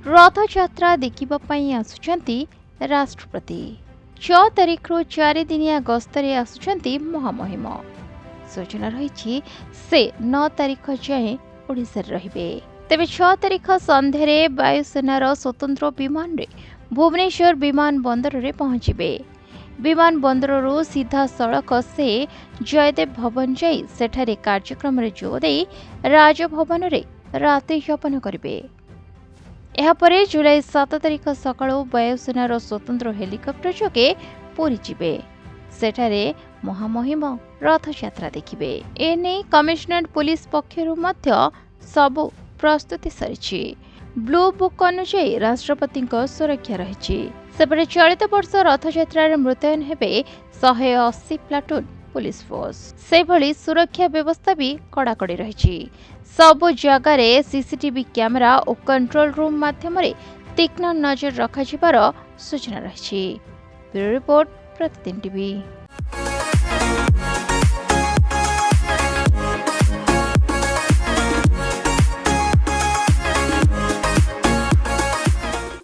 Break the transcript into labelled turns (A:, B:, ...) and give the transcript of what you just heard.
A: रथयात्रा देखिबा पई आसुचंती राष्ट्रपति। 6 तारिख रु 4 दिनिया गस्तरे आसुचंती महामहिम। सूचना रही से 9 तारिख जाए ओडिशा रहिबे। तेबे 6 तारिख संध्यारे वायुसेनार स्वतंत्र विमान रे भुवनेश्वर विमान बंदर रे पहुंचबे। विमान बंदररू सीधा सड़क से जयदेव भवन जाई सेठारे कार्यक्रम रे जोग देई राजभवन रे रात्रि यापन करिबे। एहापरे जुलाई 7 तारिख सकाळु वायुसेनार स्वतंत्र हेलिकप्टर जोगे पुरी जिबे। सेठारे महामहिम रथयात्रा देखिबे। एने कमिशनरेट पुलिस पक्षरु मध्य सबु प्रस्तुति सरिछि। ब्लू बुक अनुसार राष्ट्रपति सुरक्षा रही। सेपटे चलित वर्ष रथयात्रा मुतयन हेबे 180 प्लाटून पुलिस फोर्स। से भली सुरक्षा व्यवस्था भी कड़ाकड़ी रही। सबु जगार सीसीटीवी कैमेरा और कंट्रोल रूम माध्यम तीक्ष्ण नजर रखा सूचना रही। ब्यूरो रिपोर्ट प्रतिदिन टीवी।